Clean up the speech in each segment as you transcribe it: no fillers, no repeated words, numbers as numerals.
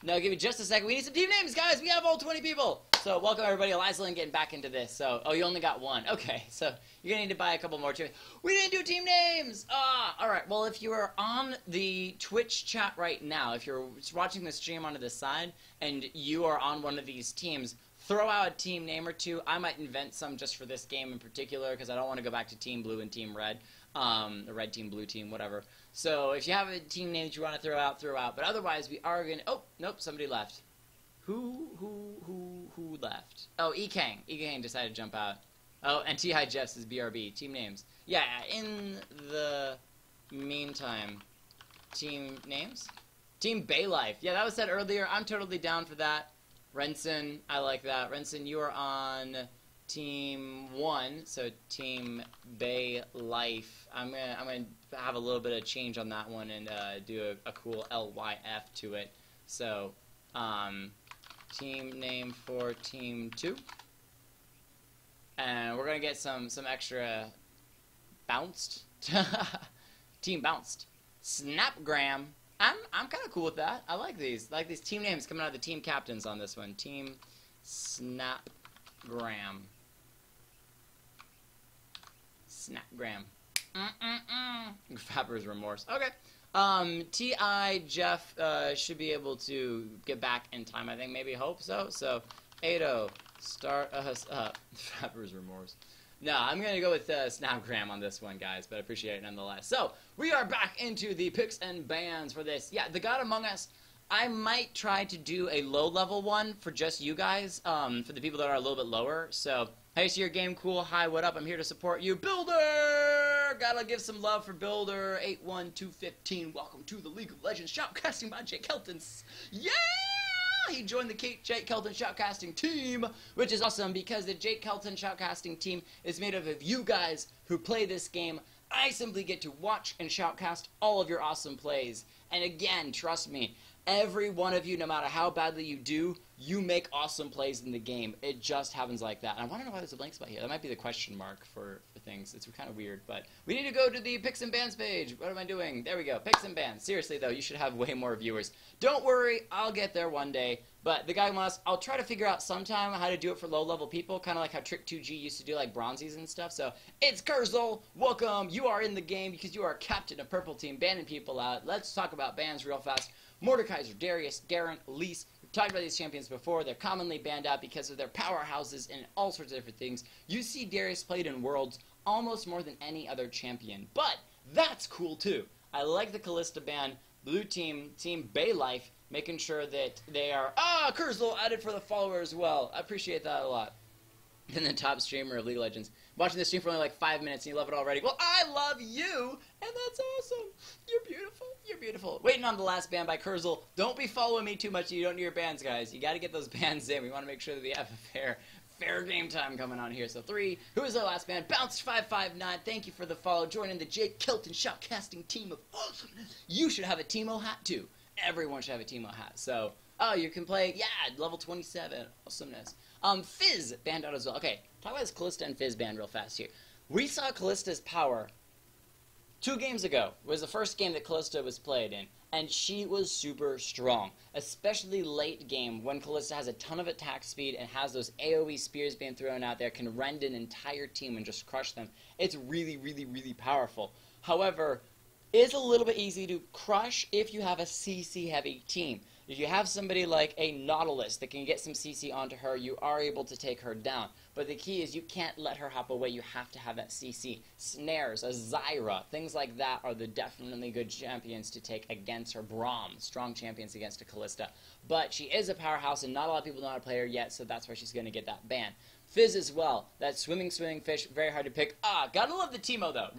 No, give me just a second. We need some team names, guys. We have all 20 people. So welcome everybody. Eliza Lynn getting back into this. So, oh, you only got one. Okay, so you're gonna need to buy a couple more too. We didn't do team names. All right. Well, if you are on the Twitch chat right now, if you're watching the stream onto the side and you are on one of these teams, throw out a team name or two. I might invent some just for this game in particular because I don't want to go back to Team Blue and Team Red. The red team, blue team, whatever. So if you have a team name that you want to throw out, throw out. But otherwise, we are going to... Oh, nope, somebody left. Who left? Oh, E-Kang. E-Kang decided to jump out. Oh, and T-High Jeffs is BRB. Team names. Yeah, in the meantime, team names? Team BayLyf. Yeah, that was said earlier. I'm totally down for that. Renson, I like that. Renson, you are on... Team 1, so Team BayLyf. I'm gonna have a little bit of change on that one and do a cool LYF to it. So, team name for Team 2, and we're gonna get some extra bounced. Team bounced. SnapGram. I'm kind of cool with that. I like these. I like these team names coming out of the team captains on this one. Team SnapGram. SnapGram. Fabber's remorse. Okay. T.I. Jeff should be able to get back in time. I think, maybe, hope so. So, Ado, start us up. Fabber's remorse. No, I'm going to go with SnapGram on this one, guys, but I appreciate it nonetheless. So, we are back into the picks and bans for this. Yeah, The God Among Us. I might try to do a low-level one for just you guys, for the people that are a little bit lower. So, hey, so your game cool. Hi, what up? I'm here to support you. Builder! Gotta give some love for Builder. 81215. Welcome to the League of Legends Shoutcasting by Jake Kelton. Yeah! He joined the Jake Kelton Shoutcasting team, which is awesome because the Jake Kelton Shoutcasting team is made up of you guys who play this game. I simply get to watch and shoutcast all of your awesome plays. And again, trust me, every one of you, no matter how badly you do, you make awesome plays in the game. It just happens like that. And I want to know why there's a blank spot here. That might be the question mark for things. It's kind of weird. But we need to go to the picks and bans page. What am I doing? There we go. Picks and bans. Seriously, though, you should have way more viewers. Don't worry. I'll get there one day. But the guy wants, I'll try to figure out sometime how to do it for low-level people, kind of like how Trick2G used to do like bronzies and stuff. So, it's Kurzel. Welcome. You are in the game because you are captain of Purple Team, banning people out. Let's talk about bans real fast. Mordekaiser, Darius, Garen, Elise. We've talked about these champions before. They're commonly banned out because of their powerhouses and all sorts of different things. You see Darius played in Worlds almost more than any other champion. But that's cool too. I like the Kalista ban. Blue team, Team BayLyf, making sure that they are... Kurzel added for the follower as well. I appreciate that a lot. And the top streamer of League of Legends. Watching this stream for only like 5 minutes and you love it already. Well, I love you, and that's awesome. You're beautiful. You're beautiful. Waiting on the last ban by Kurzel. Don't be following me too much. You don't need your bans, guys. You got to get those bans in. We want to make sure that we have a fair game time coming on here. So 3. Who is our last ban? Bounced559. Thank you for the follow. Joining the Jake Kelton Shoutcasting team of awesomeness. You should have a Teemo hat too. Everyone should have a Teemo hat. So, you can play, yeah, level 27. Awesomeness. Fizz banned out as well. Okay, talk about this Kalista and Fizz ban real fast here. We saw Kalista's power 2 games ago. It was the first game that Kalista was played in, and she was super strong, especially late game when Kalista has a ton of attack speed and has those AoE spears being thrown out there, can rend an entire team and just crush them. It's really, really, really powerful. However, it's a little bit easy to crush if you have a CC-heavy team. If you have somebody like a Nautilus that can get some CC onto her, you are able to take her down. But the key is you can't let her hop away. You have to have that CC. Snares, a Zyra, things like that are the definitely good champions to take against her. Braum, strong champions against a Kalista. But she is a powerhouse, and not a lot of people know how to play her yet, so that's why she's going to get that ban. Fizz as well. That swimming fish, very hard to pick. Gotta love the Teemo, though.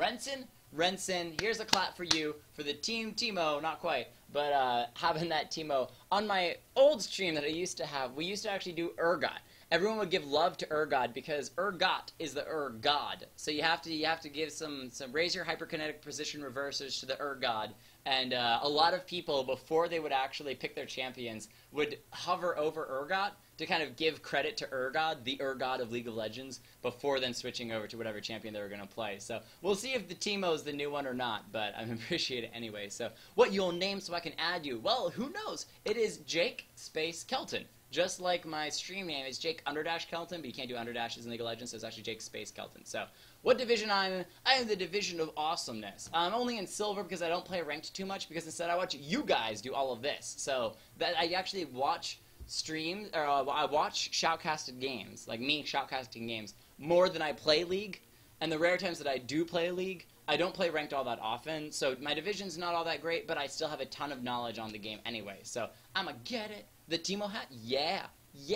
Renson, here's a clap for you, for the Team Teemo, not quite, but having that Teemo. On my old stream that I used to have, we used to actually do Urgot. Everyone would give love to Urgot because Urgot is the God. So you have to give some raise your hyperkinetic position reversers to the Urgot, And a lot of people, before they would actually pick their champions, would hover over Urgot to kind of give credit to Urgot, the Urgot of League of Legends, before then switching over to whatever champion they were going to play. So we'll see if the Teemo is the new one or not, but I appreciate it anyway. So what you'll name so I can add you? Well, who knows? It is Jake Space Kelton. Just like my stream name is Jake _ Kelton, but you can't do underdashes in League of Legends, so it's actually Jake Space Kelton. So, what division I'm in? I am the division of awesomeness. I'm only in silver because I don't play ranked too much, because instead I watch you guys do all of this. So, that I actually watch streams, or I watch shoutcasted games, like me shoutcasting games, more than I play League. And the rare times that I do play League, I don't play ranked all that often, so my division's not all that great, but I still have a ton of knowledge on the game anyway. So, I'ma get it. The Teemo hat? Yeah,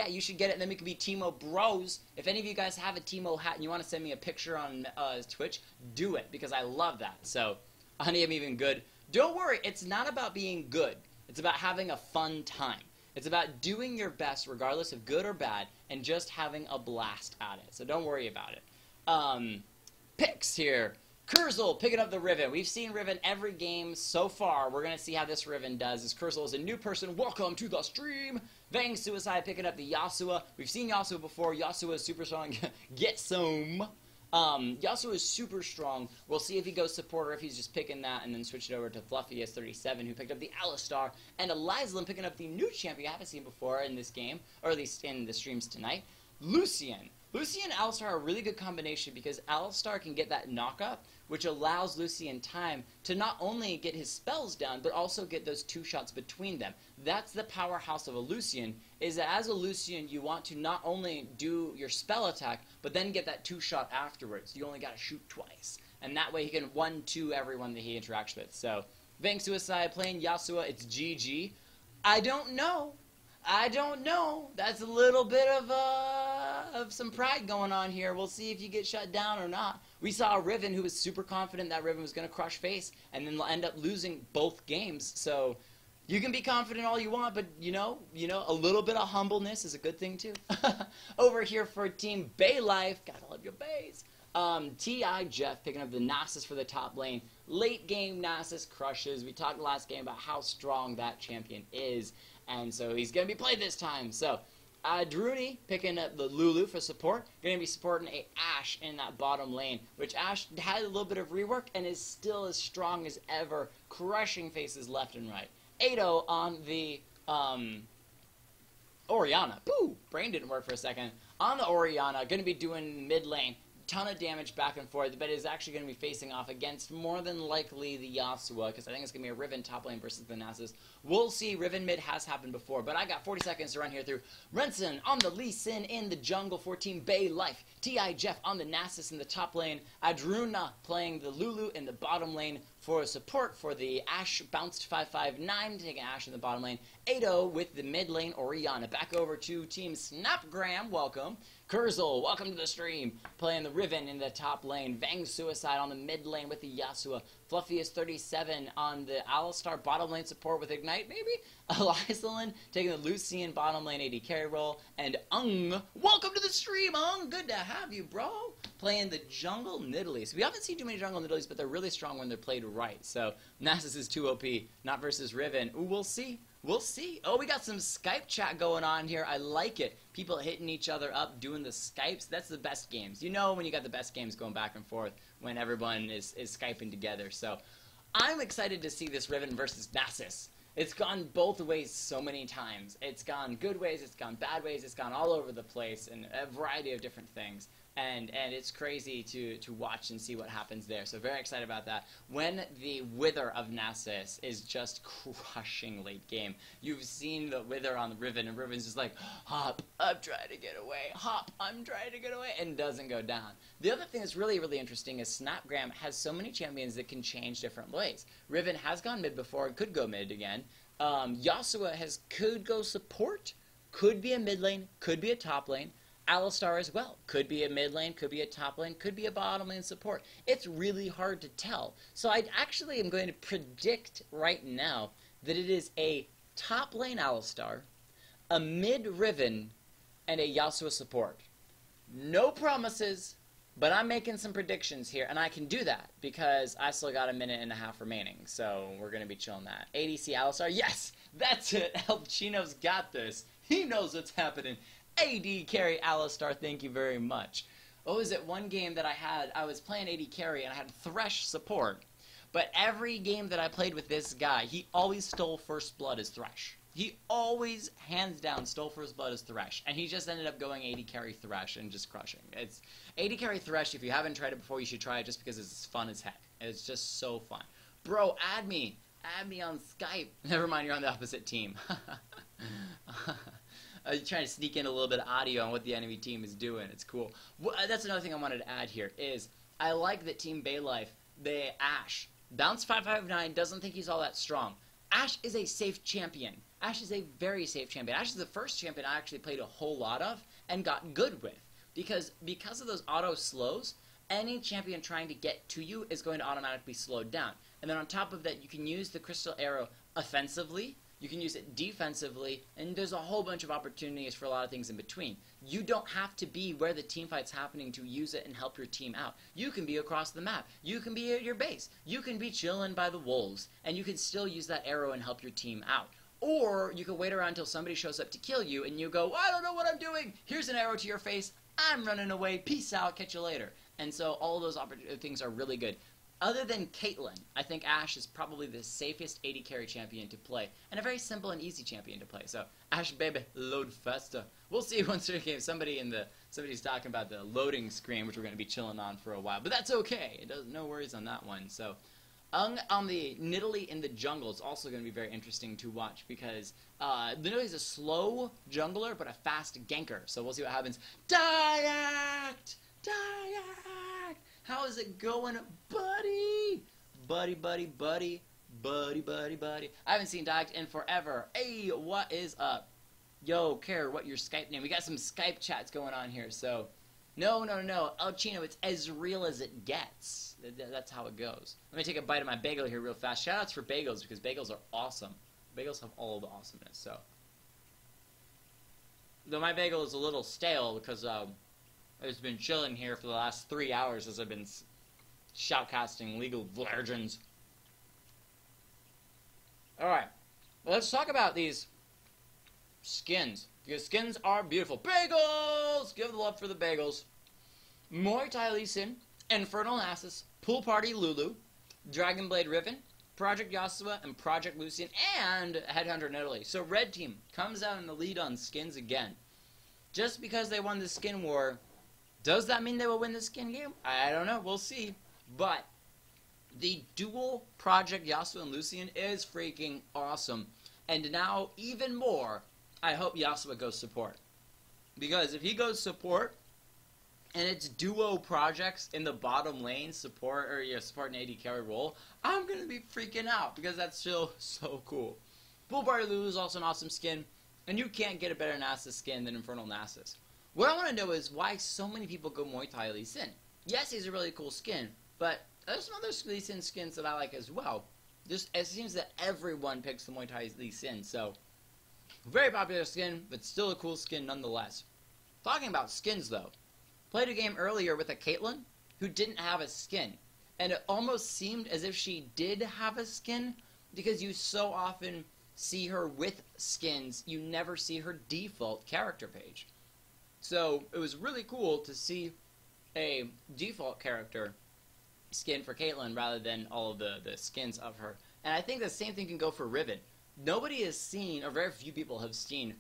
you should get it, and then we can be Teemo bros. If any of you guys have a Teemo hat and you want to send me a picture on Twitch, do it, because I love that. So, honey, I'm even good. Don't worry, it's not about being good. It's about having a fun time. It's about doing your best, regardless of good or bad, and just having a blast at it. So don't worry about it. Picks here. Kurzel picking up the Riven. We've seen Riven every game so far. We're going to see how this Riven does. As Kurzel is a new person, welcome to the stream. Vang Suicide picking up the Yasuo. We've seen Yasuo before. Yasuo is super strong. Get some. Yasuo is super strong. We'll see if he goes support or if he's just picking that and then switch it over to Fluffy S37, who picked up the Alistar. And Elizalim picking up the new champion I haven't seen before in this game, or at least in the streams tonight, Lucian. Lucian and Alistar are a really good combination because Alistar can get that knock-up, which allows Lucian time to not only get his spells down, but also get those two shots between them. That's the powerhouse of a Lucian, is that as a Lucian, you want to not only do your spell attack, but then get that two shot afterwards. You only gotta shoot twice. And that way he can 1-2 everyone that he interacts with. So, Vang Suicide playing Yasuo, it's GG. I don't know. That's a little bit of some pride going on here. We'll see if you get shut down or not. We saw a Riven who was super confident that Riven was going to crush face, and then end up losing both games. So you can be confident all you want, but you know, a little bit of humbleness is a good thing too. Over here for Team BayLyf, gotta love your bays. T.I. Jeff picking up the Nasus for the top lane. Late game Nasus crushes. We talked last game about how strong that champion is. And so he's going to be played this time. So, Druni picking up the Lulu for support. Going to be supporting a Ashe in that bottom lane, which Ashe had a little bit of rework and is still as strong as ever, crushing faces left and right. Ado on the Orianna. Boo! Brain didn't work for a second. On the Orianna, going to be doing mid lane. Ton of damage back and forth, but is actually going to be facing off against more than likely the Yasuo, because I think it's going to be a Riven top lane versus the Nasus. We'll see. Riven mid has happened before, but I got 40 seconds to run here through. Renson on the Lee Sin in the jungle for Team BayLyf. T.I. Jeff on the Nasus in the top lane. Adruna playing the Lulu in the bottom lane for support for the Ashe bounced 559, taking Ashe in the bottom lane. Ado with the mid lane Orianna. Back over to Team SnapGram. Welcome. Kurzel, welcome to the stream. Playing the Riven in the top lane. Vang Suicide on the mid lane with the Yasuo. Fluffy is 37 on the Alistar bottom lane support with Ignite, maybe? Elizalim taking the Lucian bottom lane AD carry role. And welcome to the stream, good to have you, bro. Playing the jungle Nidalees. We haven't seen too many jungle Nidalees, but they're really strong when they're played right. So, Nasus is 2 OP, not versus Riven. Ooh, we'll see. We'll see. Oh, we got some Skype chat going on here. I like it. People hitting each other up, doing the Skypes. That's the best games. You know when you got the best games going back and forth, when everyone is Skyping together. So I'm excited to see this Riven versus Nasus. It's gone both ways so many times. It's gone good ways, it's gone bad ways, it's gone all over the place, and a variety of different things. And it's crazy to watch and see what happens there. So very excited about that. When the Wither of Nasus is just crushing late game. You've seen the Wither on the Riven, and Riven's just like, hop, I'm trying to get away. Hop, I'm trying to get away, and doesn't go down. The other thing that's really, really interesting is SnapGram has so many champions that can change different ways. Riven has gone mid before, could go mid again. Yasuo could go support, could be a mid lane, could be a top lane. Alistar as well. Could be a mid lane, could be a top lane, could be a bottom lane support. It's really hard to tell. So I actually am going to predict right now that it is a top lane Alistar, a mid Riven, and a Yasuo support. No promises, But I'm making some predictions here, and I can do that because I still got a minute and a half remaining. So we're going to be chilling that. ADC Alistar, yes, that's it. El Chino's got this. He knows what's happening. AD carry Alistar, thank you very much. What was it? One game that I was playing AD carry, and I had Thresh support. But every game that I played with this guy, he always stole first blood as Thresh. He always, hands down, stole first blood as Thresh. And he just ended up going AD carry Thresh and just crushing. It's AD carry Thresh, if you haven't tried it before, you should try it just because it's fun as heck. It's just so fun. Bro, add me. Add me on Skype. Never mind, you're on the opposite team. You're trying to sneak in a little bit of audio on what the enemy team is doing. It's cool. Well, that's another thing I wanted to add here is I like that Team BayLyf, Ashe. Bounce 559 doesn't think he's all that strong. Ashe is a safe champion. Ashe is a very safe champion. Ashe is the first champion I actually played a whole lot of and got good with. Because of those auto slows, any champion trying to get to you is going to automatically slow down. And then on top of that, you can use the Crystal Arrow offensively, you can use it defensively, and there's a whole bunch of opportunities for a lot of things in between. You don't have to be where the team fight's happening to use it and help your team out. You can be across the map. You can be at your base. You can be chilling by the wolves, and you can still use that arrow and help your team out. Or you can wait around until somebody shows up to kill you, and you go, I don't know what I'm doing. Here's an arrow to your face. I'm running away. Peace out. Catch you later. And so all of those things are really good. Other than Caitlyn, I think Ashe is probably the safest AD carry champion to play, and a very simple and easy champion to play. So Ashe, baby, load faster. We'll see once we get somebody's talking about the loading screen, which we're going to be chilling on for a while, but that's okay. No worries on that one. So on the Nidalee in the jungle is also going to be very interesting to watch because Nidalee is a slow jungler but a fast ganker. So we'll see what happens. Diact! Diact! How is it going, buddy? Buddy. I haven't seen Diact in forever. Hey, what is up? Yo, care what your Skype name. We got some Skype chats going on here, so... No. El Chino, it's as real as it gets. That's how it goes. Let me take a bite of my bagel here real fast. Shoutouts for bagels, because bagels are awesome. Bagels have all the awesomeness, so... Though my bagel is a little stale, because, it's been chilling here for the last 3 hours as I've been shoutcasting League of Legends. Alright, well, let's talk about these skins. Because skins are beautiful. Bagels! Give the love for the bagels. Muay Thai Lee Sin, Infernal Nasus, Pool Party Lulu, Dragon Blade Riven, Project Yasuo, and Project Lucian, and Headhunter Nidalee. So Red Team comes out in the lead on skins again. Just because they won the skin war, does that mean they will win the skin game? I don't know. We'll see. But the dual Project Yasuo and Lucian is freaking awesome. And now, even more, I hope Yasuo goes support. Because if he goes support, and it's duo projects in the bottom lane, support and AD carry role, I'm going to be freaking out. Because that's still so cool. Pool Party Lulu is also an awesome skin. And you can't get a better Nasus skin than Infernal Nasus. What I want to know is why so many people go Muay Thai Lee Sin. Yes, he's a really cool skin, but there's some other Lee Sin skins that I like as well. It seems that everyone picks the Muay Thai Lee Sin, so very popular skin, but still a cool skin nonetheless. Talking about skins though, played a game earlier with a Caitlyn who didn't have a skin, and it almost seemed as if she did have a skin because you so often see her with skins, you never see her default character page. So it was really cool to see a default character skin for Caitlyn rather than all of the skins of her. And I think the same thing can go for Riven. Nobody has seen, or very few people have seen,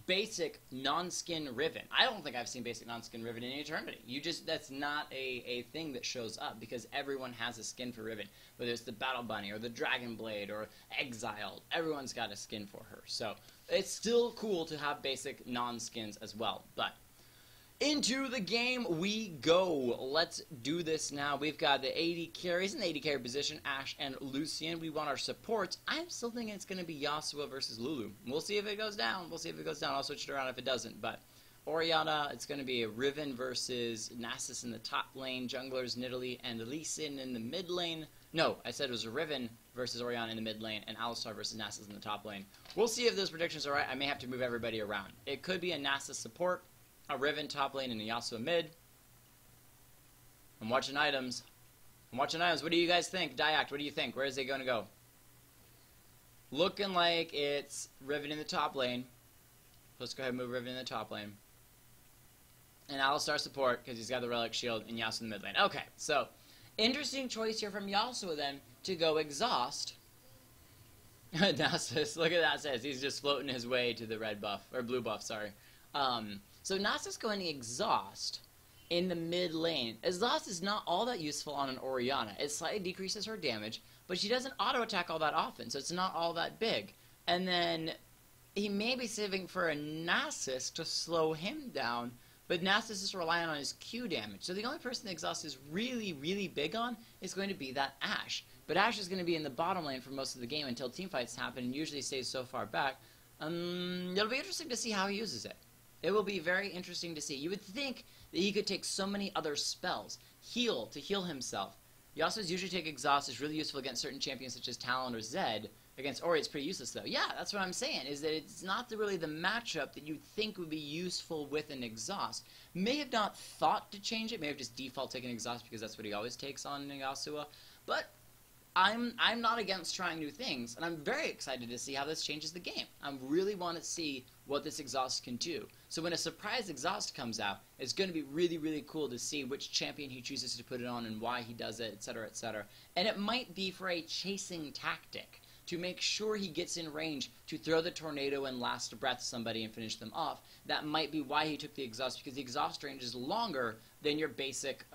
basic non-skin Riven. I don't think I've seen basic non-skin Riven in eternity. That's not a thing that shows up because everyone has a skin for Riven. Whether it's the Battle Bunny or the Dragon Blade or Exiled, everyone's got a skin for her. So it's still cool to have basic non-skins as well. But into the game we go. Let's do this now. We've got the AD carries in the AD carry position, Ashe and Lucian. We want our supports. I'm still thinking it's going to be Yasuo versus Lulu. We'll see if it goes down. I'll switch it around if it doesn't. But Orianna, it's going to be a Riven versus Nasus in the top lane, junglers Nidalee and Lee Sin in the mid lane. No, I said it was a Riven versus Orianna in the mid lane and Alistar versus Nasus in the top lane. We'll see if those predictions are right. I may have to move everybody around. It could be a Nasus support, a Riven top lane, and a Yasuo mid. I'm watching items. I'm watching items. What do you guys think? Diact, what do you think? Where is it going to go? Looking like it's Riven in the top lane. Let's go ahead and move Riven in the top lane. And Alistar support, because he's got the Relic Shield, and Yasuo in the mid lane. Okay, so, interesting choice here from Yasuo, then, to go Exhaust. Nasus, look at that, says he's just floating his way to the red buff, or blue buff, sorry. So Nasus going to Exhaust in the mid lane. Exhaust is not all that useful on an Orianna. It slightly decreases her damage, but she doesn't auto-attack all that often, so it's not all that big. And then, he may be saving for a Nasus to slow him down, but Nasus is relying on his Q damage. So the only person the Exhaust is really, really big on is going to be that Ashe. But Ashe is going to be in the bottom lane for most of the game until teamfights happen and usually stays so far back. It'll be interesting to see how he uses it. It will be very interesting to see. You would think that he could take so many other spells. Heal, to heal himself. Yasuo's usually take Exhaust, is really useful against certain champions such as Talon or Zed. Against Ori, it's pretty useless, though. Yeah, that's what I'm saying, is that it's not really the matchup that you'd think would be useful with an Exhaust. May have not thought to change it, may have just default taken Exhaust because that's what he always takes on Yasuo. But I'm not against trying new things, and I'm very excited to see how this changes the game. I really want to see what this Exhaust can do. So when a surprise Exhaust comes out, it's going to be really, really cool to see which champion he chooses to put it on and why he does it, etc., etc. And it might be for a chasing tactic, to make sure he gets in range to throw the tornado and last breath somebody and finish them off. That might be why he took the Exhaust, because the Exhaust range is longer than your basic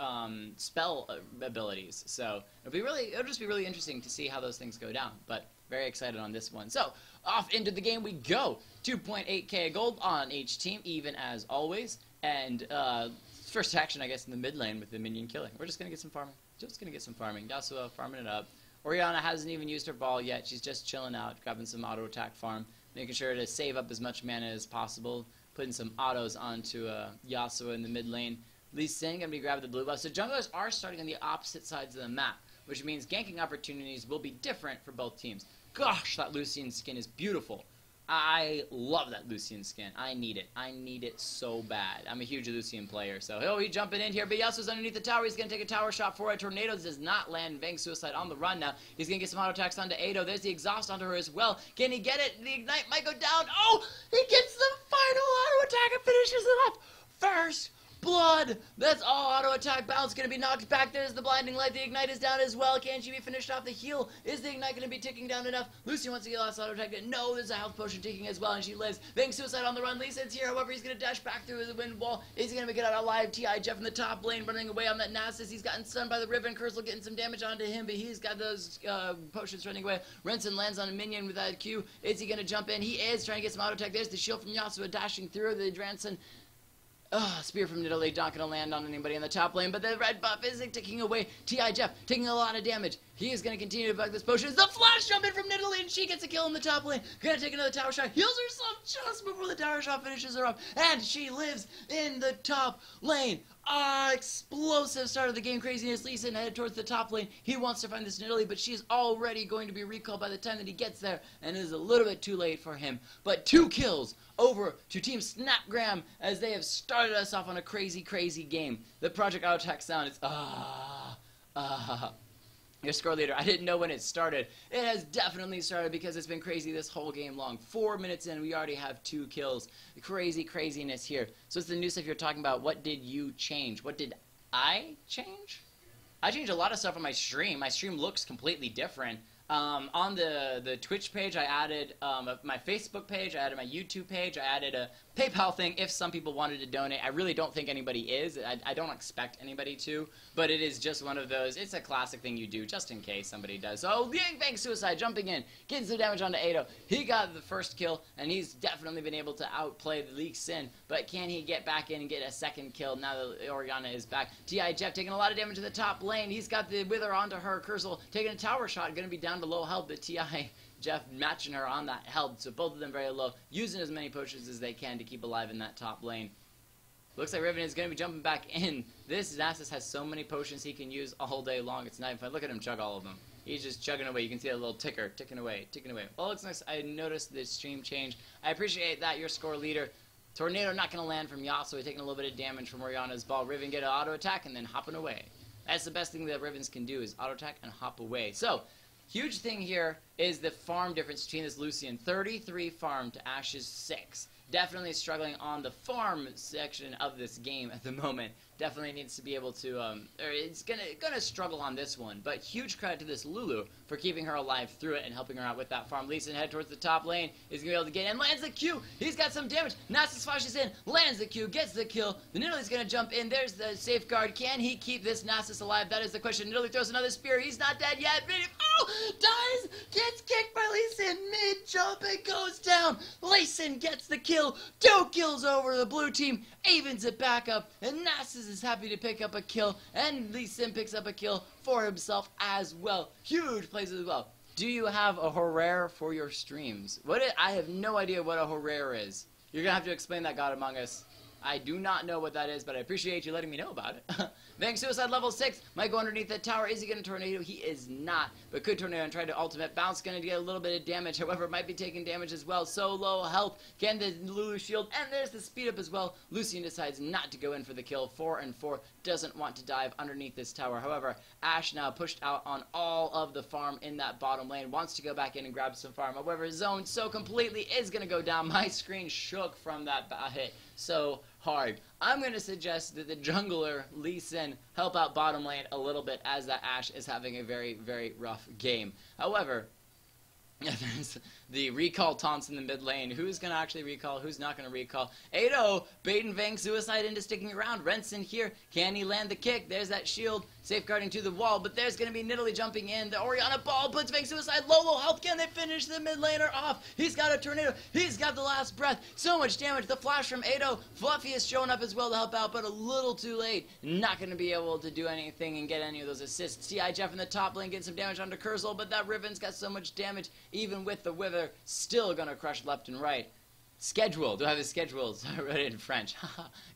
spell abilities. So it'll just be really interesting to see how those things go down. But very excited on this one. So off into the game we go. 2.8k gold on each team, even as always. And first action, I guess, in the mid lane with the minion killing. We're just gonna get some farming. Yasuo farming it up. Orianna hasn't even used her ball yet. She's just chilling out, grabbing some auto attack farm, making sure to save up as much mana as possible, putting some autos onto Yasuo in the mid lane. Lee Sin going to be grabbing the blue buff. So junglers are starting on the opposite sides of the map, which means ganking opportunities will be different for both teams. Gosh, that Lucian skin is beautiful. I love that Lucian skin. I need it. I need it so bad. I'm a huge Lucian player. So, he's jumping in here. But Yasuo's underneath the tower. He's going to take a tower shot for it. Tornado does not land. Vang Suicide on the run now. He's going to get some auto attacks onto Ado. There's the Exhaust onto her as well. Can he get it? The Ignite might go down. Oh, he gets the final auto attack and finishes it up. First blood. That's all auto attack. Bounce going to be knocked back. There's the blinding light. The Ignite is down as well. Can she be finished off? The heal. Is the Ignite going to be ticking down enough? Lucy wants to get last auto attack. No, there's a health potion ticking as well, and she lives. Vang Suicide on the run. Lee Sin's here. However, he's going to dash back through the wind wall. Is he going to make it out alive? T.I. Jeff in the top lane running away on that Nasus. He's gotten stunned by the Riven. Curse getting some damage onto him, but he's got those potions running away. Renson lands on a minion with that Q. Is he going to jump in? He is trying to get some auto attack. There's the shield from Yasuo dashing through. The Dranson. Spear from Nidalee, not going to land on anybody in the top lane, but the red buff is ticking away. T.I. Jeff taking a lot of damage. He is going to continue to bug this potion. The flash jump in from Nidalee, and she gets a kill in the top lane. Going to take another tower shot. Heals herself just before the tower shot finishes her off, and she lives in the top lane. Explosive start of the game craziness. Lee Sin headed towards the top lane. He wants to find this Nidalee, but she's already going to be recalled by the time that he gets there, and it is a little bit too late for him. But 2 kills over to Team SnapGram as they have started us off on a crazy, crazy game. The Project Auto Attack sound is Your score leader. I didn't know when it started. It has definitely started because it's been crazy this whole game long. 4 minutes in, we already have 2 kills. Crazy craziness here. So it's the new stuff you're talking about. What did you change? What did I change? I changed a lot of stuff on my stream. My stream looks completely different. On the Twitch page, I added my Facebook page, I added my YouTube page, I added a PayPal thing if some people wanted to donate. I really don't think anybody is. I don't expect anybody to, but it is just one of those. It's a classic thing you do just in case somebody does. So, Vang Suicide jumping in, getting some damage onto Ado. He got the first kill, and he's definitely been able to outplay the Lee Sin, but can he get back in and get a second kill now that Orianna is back? T.I. Jeff taking a lot of damage in the top lane. He's got the Wither onto her. Cursel taking a tower shot, going to be down to low health, but T.I. Jeff matching her on that health, so both of them very low, using as many potions as they can to keep alive in that top lane. Looks like Riven is going to be jumping back in. This Nasus has so many potions he can use all day long, it's not even fun. Look at him chug all of them. He's just chugging away. You can see a little ticker, ticking away, ticking away. Well, it looks nice. I noticed the stream change. I appreciate that, your score leader. Tornado not going to land from Yasuo, taking a little bit of damage from Orianna's ball. Riven get an auto attack and then hopping away. That's the best thing that Rivens can do, is auto attack and hop away. So, huge thing here is the farm difference between this Lucian. 33 farm to Ash's 6. Definitely struggling on the farm section of this game at the moment. Definitely needs to be able to, or it's gonna struggle on this one. But huge credit to this Lulu for keeping her alive through it and helping her out with that farm. Lee Sin head towards the top lane, is gonna be able to get in, lands the Q. He's got some damage. Nasus flashes in, lands the Q, gets the kill. The Nidalee gonna jump in. There's the safeguard. Can he keep this Nasus alive? That is the question. Nidalee throws another spear. He's not dead yet. Oh, dies. Gets kicked by Lee Sin mid jump and goes down. Lee Sin gets the kill. 2 kills over the blue team. Evens it back up, and Nasus is happy to pick up a kill, and Lee Sin picks up a kill for himself as well. Huge plays as well. Do you have a horror for your streams? I have no idea what a horror is. You're gonna have to explain that, God Among Us. I do not know what that is, but I appreciate you letting me know about it. Vang Suicide level 6. Might go underneath that tower. Is he going to tornado? He is not. But could tornado and try to ultimate bounce. Going to get a little bit of damage. However, might be taking damage as well. So low health. Can the Lulu shield? And there's the speed up as well. Lucian decides not to go in for the kill. 4 and 4. Doesn't want to dive underneath this tower. However, Ash now pushed out on all of the farm in that bottom lane. Wants to go back in and grab some farm. However, zoned so completely is going to go down. My screen shook from that hit so hard. I'm going to suggest that the jungler, Lee Sin, help out bottom lane a little bit, as that Ashe is having a very, very rough game. However, there's the recall taunts in the mid lane. Who's going to actually recall? Who's not going to recall? Ado, bait and Vang Suicide into sticking around. Renson here. Can he land the kick? There's that shield safeguarding to the wall, but there's going to be Nidalee jumping in. The Orianna ball puts Vang Suicide low health. Can they finish the mid laner off? He's got a tornado. He's got the last breath. So much damage. The flash from Ado. Fluffy is showing up as well to help out, but a little too late. Not going to be able to do anything and get any of those assists. TI Jeff in the top lane getting some damage onto Kurzel, but that Riven's got so much damage, even with the Wither, still going to crush left and right. Schedule. Do I have the schedules? I read it in French.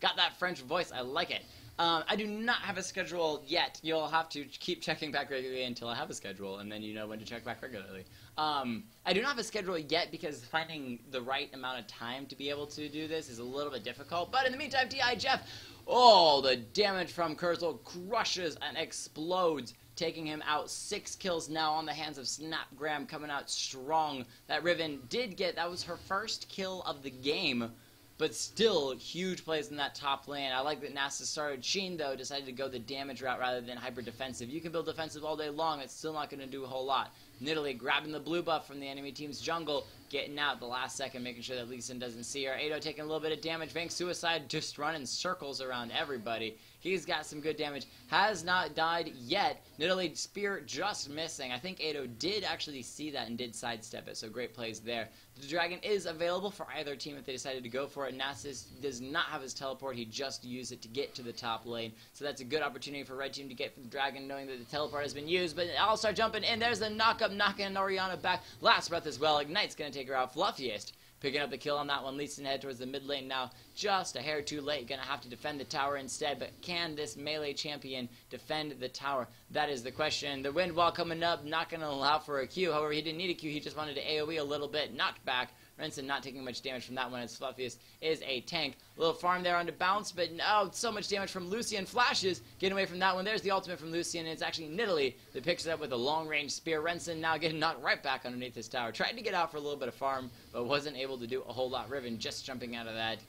Got that French voice. I like it. I do not have a schedule yet. You'll have to keep checking back regularly until I have a schedule, and then you know when to check back regularly. I do not have a schedule yet because finding the right amount of time to be able to do this is a little bit difficult. But in the meantime, TI Jeff, oh, the damage from Kurzel crushes and explodes, taking him out. 6 kills now on the hands of SnapGram, coming out strong. That Riven did get, that was her first kill of the game. But still, huge plays in that top lane. I like that Nasus started. Sheen, though, decided to go the damage route rather than hyper-defensive. You can build defensive all day long. It's still not going to do a whole lot. Nidalee grabbing the blue buff from the enemy team's jungle, getting out the last second, making sure that Lee Sin doesn't see her. Ado taking a little bit of damage. Vang Suicide just running circles around everybody. He's got some good damage. Has not died yet. Nidalee spear just missing. I think Ado did actually see that and did sidestep it, so great plays there. The dragon is available for either team if they decided to go for it. Nasus does not have his teleport. He just used it to get to the top lane. So that's a good opportunity for red team to get the dragon, knowing that the teleport has been used. But I'll start jumping in. There's the knock-up, knocking Orianna back. Last breath as well. Ignite's going to take her out. Fluffiest picking up the kill on that one. Lee Sin head towards the mid lane now. Just a hair too late. Going to have to defend the tower instead. But can this melee champion defend the tower? That is the question. The wind wall coming up. Not going to allow for a Q. However, he didn't need a Q. He just wanted to AoE a little bit. Knocked back. Renson not taking much damage from that one, as Fluffiest is a tank. A little farm there on to bounce, but no, so much damage from Lucian. Flashes, getting away from that one. There's the ultimate from Lucian, and it's actually Nidalee that picks it up with a long-range spear. Renson now getting knocked right back underneath this tower. Tried to get out for a little bit of farm, but wasn't able to do a whole lot. Riven just jumping out of that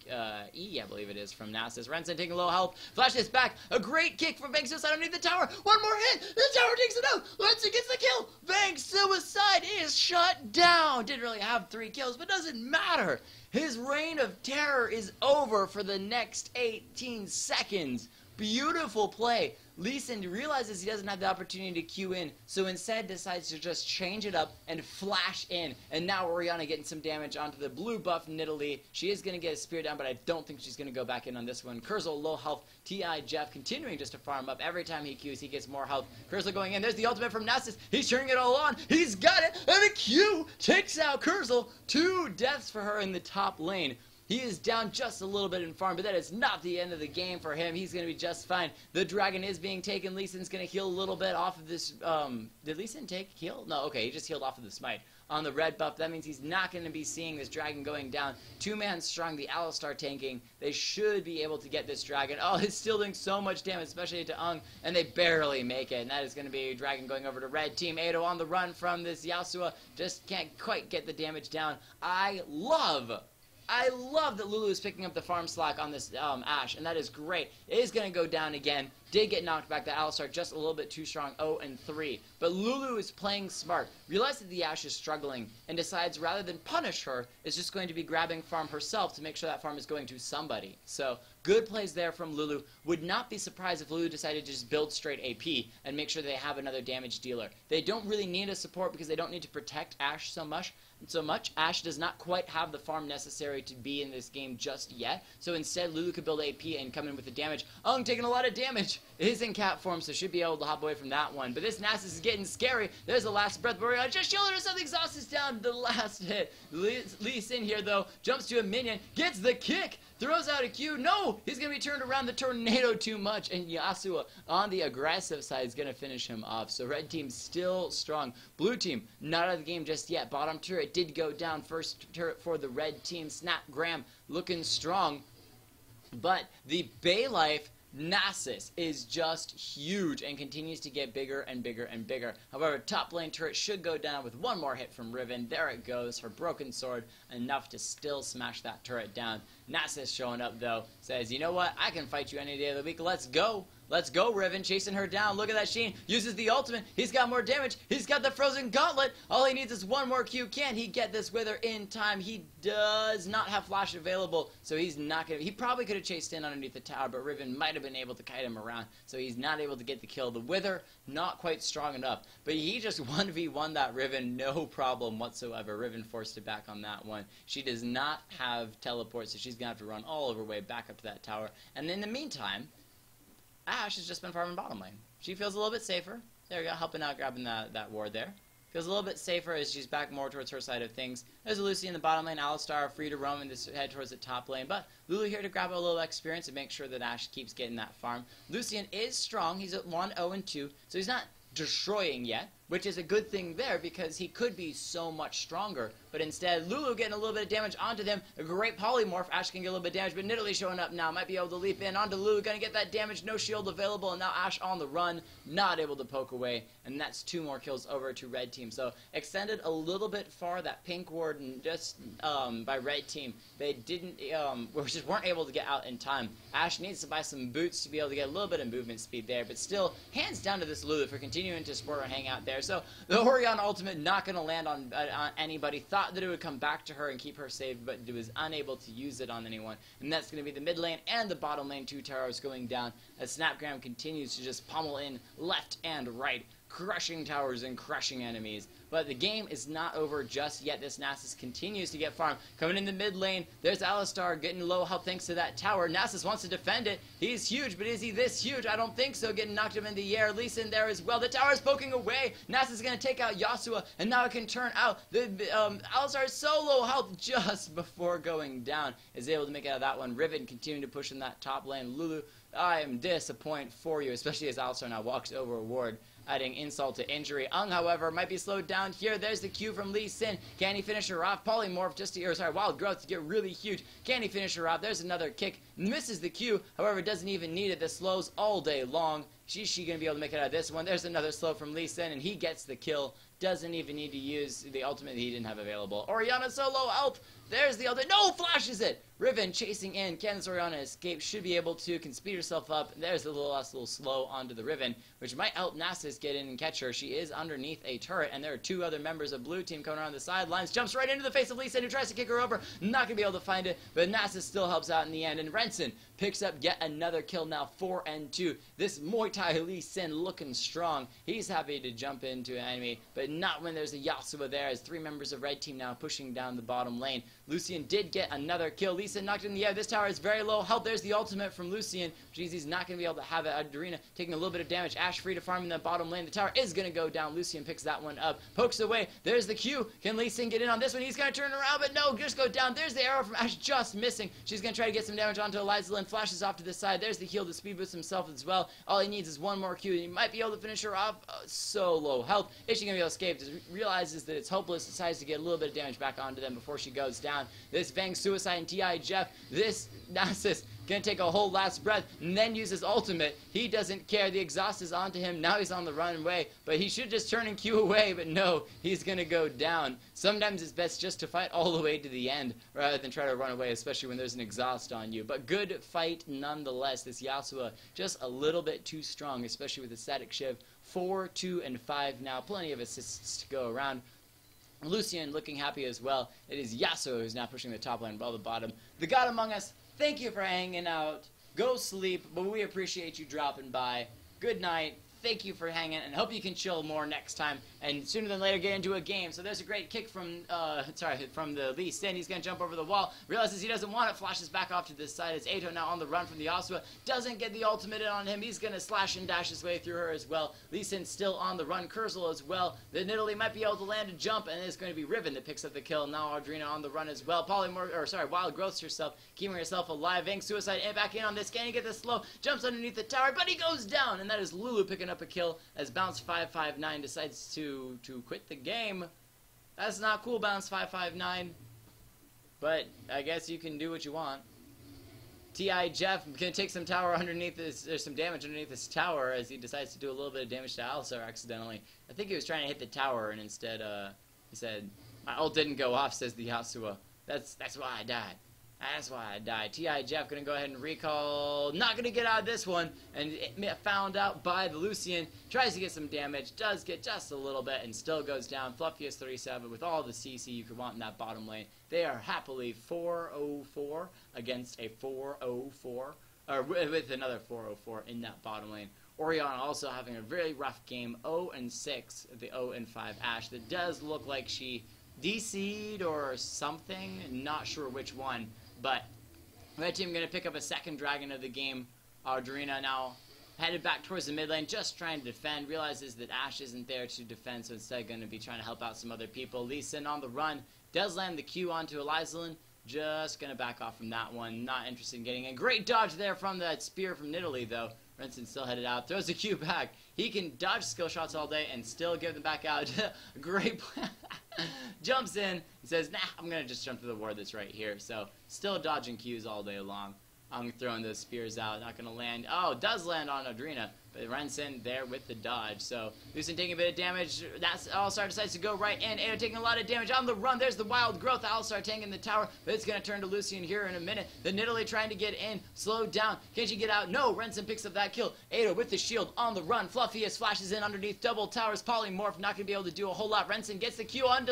E, I believe it is, from Nasus. Renson taking low health. Flashes back. A great kick from Vang Suicide underneath the tower. One more hit. The tower takes it out. Renson gets the kill. Vang Suicide is shut down. Didn't really have 3 kills, but doesn't matter. His reign of terror is over for the next 18 seconds. Beautiful play. Lee Sin realizes he doesn't have the opportunity to queue in, so instead decides to just change it up and flash in. And now Orianna getting some damage onto the blue buff Nidalee. She is going to get a spear down, but I don't think she's going to go back in on this one. Kurzel low health. TI Jeff continuing just to farm up. Every time he queues, he gets more health. Kurzel going in. There's the ultimate from Nasus. He's turning it all on. He's got it. And a Q takes out Kurzel. 2 deaths for her in the top lane. He is down just a little bit in farm, but that is not the end of the game for him. He's going to be just fine. The dragon is being taken. Lee Sin's going to heal a little bit off of this. Did Lee Sin take heal? No, okay, he just healed off of the smite. on the red buff. That means he's not going to be seeing this dragon going down. 2-man strong, the Alistar tanking. They should be able to get this dragon. Oh, it's still doing so much damage, especially to Ung, and they barely make it. And that is going to be a dragon going over to red team. Ado on the run from this Yasuo. Just can't quite get the damage down. I love that Lulu is picking up the farm slack on this Ashe, and that is great. It is going to go down again. Did get knocked back. The Alistar just a little bit too strong, 0-3. But Lulu is playing smart. Realizes that the Ashe is struggling, and decides rather than punish her, is just going to be grabbing farm herself to make sure that farm is going to somebody. So, good plays there from Lulu. Would not be surprised if Lulu decided to just build straight AP and make sure they have another damage dealer. They don't really need a support because they don't need to protect Ashe so much. Ashe does not quite have the farm necessary to be in this game just yet. So instead, Lulu could build AP and come in with the damage. Ung taking a lot of damage. It is in cat form, so should be able to hop away from that one. But this Nasus is getting scary. There's the last breath. Warrior just shielded herself. The exhaust is down. The last hit. Lee Sin here, though, jumps to a minion, gets the kick. Throws out a Q. No! He's going to be turned around the tornado too much. And Yasuo on the aggressive side is going to finish him off. So red team still strong. Blue team not out of the game just yet. Bottom turret did go down. First turret for the red team. SnapGram looking strong. But the BayLyf Nasus is just huge and continues to get bigger and bigger and bigger. However, top lane turret should go down with one more hit from Riven. There it goes. Her broken sword, enough to still smash that turret down. Nasus showing up, though, says, you know what? I can fight you any day of the week. Let's go. Let's go, Riven, chasing her down. Look at that Sheen. Uses the ultimate. He's got more damage. He's got the frozen gauntlet. All he needs is one more Q. Can he get this Wither in time? He does not have flash available, so he's not going to... He probably could have chased in underneath the tower, but Riven might have been able to kite him around, so he's not able to get the kill. The Wither, not quite strong enough, but he just 1v1 that Riven, no problem whatsoever. Riven forced it back on that one. She does not have teleport, so she's going to have to run all of her way back up to that tower. And in the meantime, Ashe has just been farming bottom lane. She feels a little bit safer. There we go, helping out, grabbing that ward there. Feels a little bit safer as she's back more towards her side of things. There's a Lucy in the bottom lane, Alistar free to roam and head towards the top lane. But Lulu here to grab a little experience and make sure that Ashe keeps getting that farm. Lucian is strong. He's at 1-0-2, so he's not destroying yet, which is a good thing there because he could be so much stronger. But instead, Lulu getting a little bit of damage onto them. A great polymorph. Ashe can get a little bit of damage, but Nidalee showing up now. Might be able to leap in onto Lulu. Gonna get that damage. No shield available, and now Ashe on the run. Not able to poke away, and that's 2 more kills over to red team. So extended a little bit far. That pink ward and just by red team, they didn't just weren't able to get out in time. Ashe needs to buy some boots to be able to get a little bit of movement speed there, but still hands down to this Lulu for continuing to sport and hang out there. So the Orion ultimate not going to land on anybody. Thought that it would come back to her and keep her safe, but it was unable to use it on anyone. And that's going to be the mid lane and the bottom lane. 2 towers going down as SnapGram continues to just pummel in left and right, crushing towers and crushing enemies. But the game is not over just yet. This Nasus continues to get farmed. Coming in the mid lane, there's Alistar getting low health thanks to that tower. Nasus wants to defend it. He's huge, but is he this huge? I don't think so. Getting knocked him in the air. Lee Sin there as well. The tower is poking away. Nasus is going to take out Yasuo, and now it can turn out. The Alistar is so low health just before going down. Is able to make it out of that one. Riven continuing to push in that top lane. Lulu, I am disappointed for you, especially as Alistar now walks over a ward, adding insult to injury. Ung, however, might be slowed down here. There's the Q from Lee Sin. Can he finish her off? Polymorph just to, or sorry, Wild Growth to get really huge. Can he finish her off? There's another kick. Misses the Q, however, doesn't even need it. The slows all day long. Is she going to be able to make it out of this one? There's another slow from Lee Sin, and he gets the kill. Doesn't even need to use the ultimate he didn't have available. Orianna so low health. There's the ultimate. No! Flashes it! Riven chasing in. Can this Orianna escape? Should be able to. Can speed herself up. There's the last little slow onto the Riven, which might help Nasus get in and catch her. She is underneath a turret, and there are 2 other members of blue team coming around the sidelines. Jumps right into the face of Lee Sin, who tries to kick her over. Not going to be able to find it, but Nasus still helps out in the end. And Renson picks up yet another kill now, 4-2. This Muay Thai Lee Sin looking strong. He's happy to jump into an enemy, but not when there's a Yasuo there, as 3 members of red team now pushing down the bottom lane. Lucian did get another kill. Lee Sin knocked in the air. This tower is very low health. There's the ultimate from Lucian. Jeez, he's not going to be able to have it. Adrena taking a little bit of damage. Ashe free to farm in the bottom lane. The tower is going to go down. Lucian picks that one up. Pokes away. There's the Q. Can Lee Sin get in on this one? He's going to turn around, but no, just go down. There's the arrow from Ashe just missing. She's going to try to get some damage onto Eliza Lynn. Flashes off to the side. There's the heal to speed boost himself as well. All he needs is one more Q. He might be able to finish her off. So low health. Is she going to be able to escaped, realizes that it's hopeless, decides to get a little bit of damage back onto them before she goes down. This Vang Suicide and T.I. Jeff, this Nasus gonna take a whole last breath and then use his ultimate. He doesn't care. The exhaust is onto him. Now he's on the runway, but he should just turn and Q away, but no, he's gonna go down. Sometimes it's best just to fight all the way to the end rather than try to run away, especially when there's an exhaust on you. But good fight nonetheless. This Yasuo just a little bit too strong, especially with the static shiv. 4, 2, and 5 now. Plenty of assists to go around. Lucian looking happy as well. It is Yasuo who's now pushing the top lane while the bottom. The God Among Us, thank you for hanging out. Go sleep, but we appreciate you dropping by. Good night. Thank you for hanging, and hope you can chill more next time, and sooner than later get into a game. So there's a great kick from the Lee Sin. He's going to jump over the wall, realizes he doesn't want it, flashes back off to this side. It's Ato now on the run from the Yasuo. Doesn't get the ultimate in on him. He's going to slash and dash his way through her as well. Lee Sin still on the run. Kurzel as well. Then Nidalee might be able to land a jump, and it's going to be Riven that picks up the kill. Now Audrina on the run as well. Wild Growths herself, keeping herself alive. Vang Suicide and back in on this. Can he get this slow? Jumps underneath the tower, but he goes down, and that is Lulu picking up a kill as Bounce 559 decides to quit the game. That's not cool, Bounce 559. But I guess you can do what you want. T.I. Jeff gonna take some tower underneath this. There's some damage underneath this tower as he decides to do a little bit of damage to Alistar accidentally. I think he was trying to hit the tower and instead he said, "My ult didn't go off," says the Yasuo. That's why I died. That's why I died. T.I. Jeff gonna go ahead and recall. Not gonna get out of this one. And found out by the Lucian. Tries to get some damage. Does get just a little bit and still goes down. Fluffiest 37 with all the CC you could want in that bottom lane. They are happily 4-0-4 against a 4-0-4. Or with another 4-0-4 in that bottom lane. Orianna also having a very rough game. 0-6 the 0-5 Ashe. That does look like she DC'd or something. Not sure which one. But red team going to pick up a second dragon of the game. Audrina now headed back towards the mid lane, just trying to defend. Realizes that Ashe isn't there to defend, so instead going to be trying to help out some other people. Lee Sin on the run. Does land the Q onto Elizalyn. Just going to back off from that one. Not interested in getting a great dodge there from that spear from Nidalee, though. Renson still headed out. Throws the Q back. He can dodge skill shots all day and still give them back out. Great plan. Jumps in and says, nah, I'm going to just jump to the ward that's right here. So still dodging Qs all day long. I'm throwing those spears out. Not going to land. Oh, it does land on Audrina. But Renson there with the dodge. So Lucian taking a bit of damage. That's Alistar decides to go right in. Ato taking a lot of damage on the run. There's the wild growth. Alistar tanking the tower. But it's going to turn to Lucian here in a minute. The Nidalee trying to get in. Slowed down. Can she get out? No. Renson picks up that kill. Ato with the shield on the run. Fluffiest flashes in underneath. Double towers. Polymorph. Not going to be able to do a whole lot. Renson gets the Q onto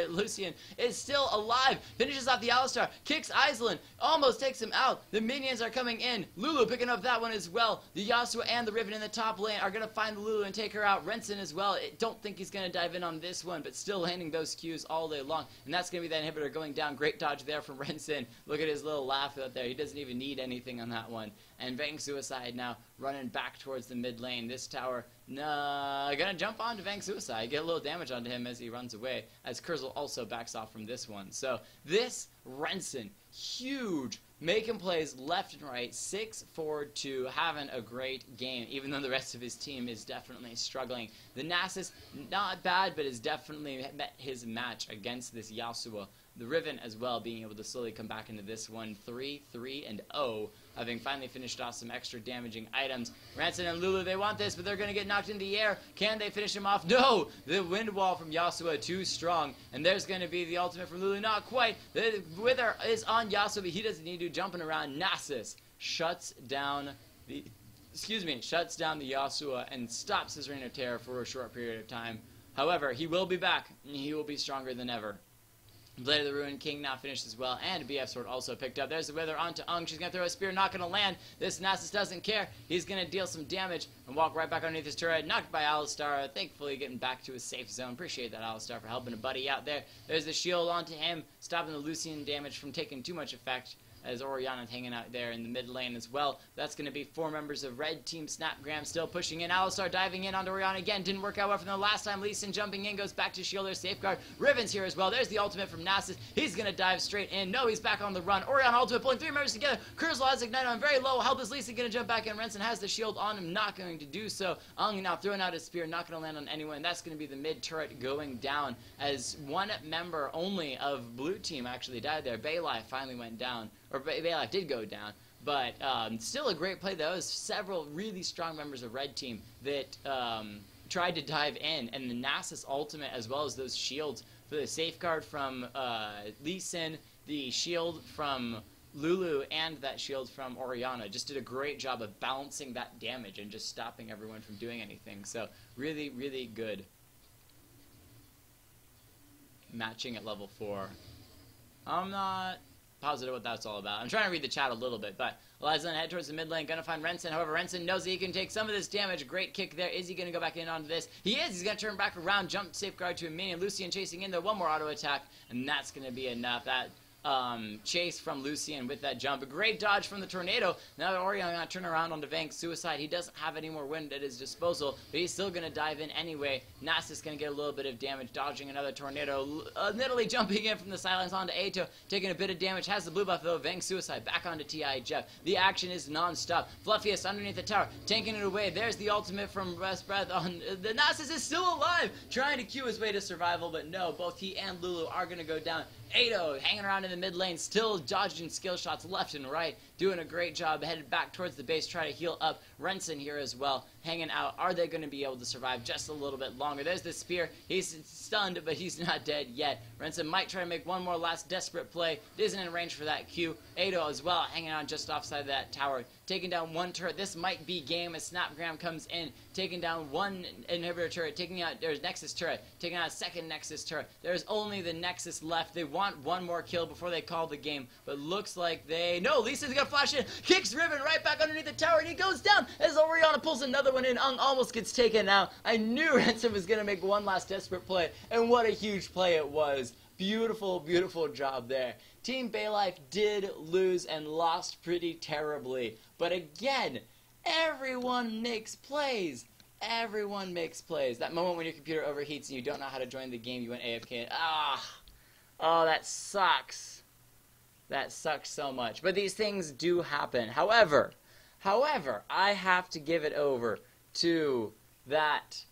Lucian is still alive. Finishes off the Alistar. Kicks Iselin. Almost takes him out. The minions are coming in. Lulu picking up that one as well. The Yasuo and the Riven in the top lane are going to find the Lulu and take her out. Renson as well. I don't think he's going to dive in on this one, but still landing those Qs all day long. And that's going to be that inhibitor going down. Great dodge there from Renson. Look at his little laugh out there. He doesn't even need anything on that one. And Vang Suicide now running back towards the mid lane. This tower, gonna jump onto Vang Suicide. Get a little damage onto him as he runs away. As Kurzel also backs off from this one. So this Renson, huge. Making plays left and right, 6-4-2, having a great game, even though the rest of his team is definitely struggling. The Nasus, not bad, but has definitely met his match against this Yasuo. The Riven as well, being able to slowly come back into this one, 3-3-0, having finally finished off some extra damaging items. Renson and Lulu, they want this, but they're going to get knocked into the air. Can they finish him off? No! The wind wall from Yasuo, too strong. And there's going to be the ultimate from Lulu. Not quite. The Wither is on Yasuo, but he doesn't need to jumping around. Nasus shuts down the Yasuo and stops his reign of terror for a short period of time. However, he will be back. He will be stronger than ever. Blade of the Ruined King now finished as well, and BF Sword also picked up. There's the Wither onto Ung. She's going to throw a spear, not going to land. This Nasus doesn't care. He's going to deal some damage and walk right back underneath his turret. Knocked by Alistar, thankfully getting back to his safe zone. Appreciate that, Alistar, for helping a buddy out there. There's the shield onto him, stopping the Lucian damage from taking too much effect. as Oriana's hanging out there in the mid lane as well. That's going to be 4 members of red team. SnapGram still pushing in. Alistar diving in onto Oriana again. Didn't work out well from the last time. Lee Sin jumping in, goes back to shield their safeguard. Riven's here as well. There's the ultimate from Nasus. He's going to dive straight in. No, he's back on the run. Oriana ultimate pulling 3 members together. Kurzel has Ignite on very low. Help is Lee Sin going to jump back in. Renson has the shield on him. Not going to do so. Ung now throwing out his spear. Not going to land on anyone. That's going to be the mid turret going down as 1 member only of blue team actually died there. BayLyf finally went down. Or BayLyf did go down. But still a great play. There was several really strong members of red team that tried to dive in. And the Nasus ultimate as well as those shields for the safeguard from Lee Sin, the shield from Lulu, and that shield from Oriana just did a great job of balancing that damage and just stopping everyone from doing anything. So really, really good matching at level 4. I'm not positive what that's all about. I'm trying to read the chat a little bit, but Eliza head towards the mid lane, gonna find Renson. However, Renson knows that he can take some of this damage. Great kick there. Is he gonna go back in onto this? He is. He's gonna turn back around, jump safeguard to a minion. Lucian chasing in there. 1 more auto attack, and that's gonna be enough. That chase from Lucian with that jump. A great dodge from the tornado. Now that Orion going to turn around onto Vank's suicide. He doesn't have any more wind at his disposal, but he's still going to dive in anyway. Nasus going to get a little bit of damage, dodging another tornado. Nidalee jumping in from the silence onto Ato, taking a bit of damage. Has the blue buff though. Vank's suicide back onto T.I. Jeff. The action is non-stop. Fluffiest underneath the tower, taking it away. There's the ultimate from Best Breath on the Nasus is still alive, trying to cue his way to survival, but no, both he and Lulu are going to go down. Ato hanging around in the mid lane, still dodging skill shots left and right, doing a great job, headed back towards the base, try to heal up. Renson here as well, hanging out. Are they going to be able to survive just a little bit longer? There's the spear. He's stunned, but he's not dead yet. Renson might try to make one more last desperate play. Isn't in range for that Q. Ato as well, hanging on just offside that tower, taking down 1 turret. This might be game as SnapGram comes in, taking down 1 inhibitor turret, taking out, there's Nexus turret, taking out a 2nd Nexus turret. There's only the Nexus left. They want 1 more kill before they call the game, but looks like they, no, Lisa's gonna flash in, kicks Riven right back underneath the tower, and he goes down as Oriana pulls another one in. Ung almost gets taken out. I knew Renson was gonna make 1 last desperate play, and what a huge play it was. Beautiful, beautiful job there. Team BayLyf did lose and lost pretty terribly, but again, everyone makes plays. Everyone makes plays. That moment when your computer overheats and you don't know how to join the game, you went AFK. Oh, that sucks. That sucks so much. But these things do happen. However, I have to give it over to that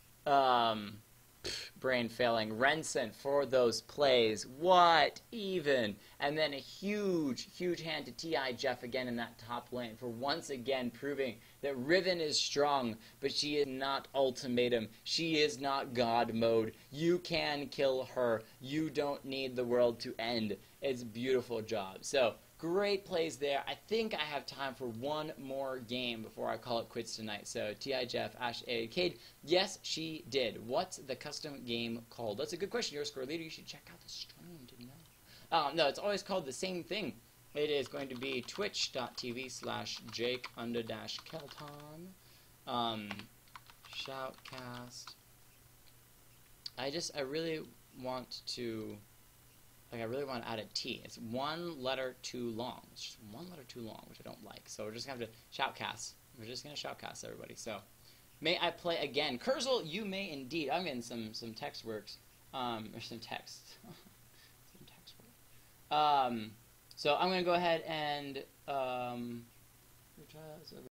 brain failing Renson for those plays. What even? And then a huge, huge hand to T.I. Jeff again in that top lane for once again proving that Riven is strong, but she is not ultimatum. She is not God mode. You can kill her. You don't need the world to end. It's a beautiful job. So, great plays there. I think I have time for 1 more game before I call it quits tonight. So, T.I. Jeff, Ash, A, Cade. Yes, she did. What's the custom game called? That's a good question. You're a score leader. You should check out the stream to know. No, it's always called the same thing. It is going to be twitch.tv/Jake_Kelton. Shoutcast. I really want to... I really want to add a T. It's 1 letter too long. It's just 1 letter too long, which I don't like. So we're just going to have to shoutcast. We're just going to shoutcast everybody. So, may I play again? Kurzel, you may indeed. I'm getting some text works. Or some text. Some text work. So I'm going to go ahead and...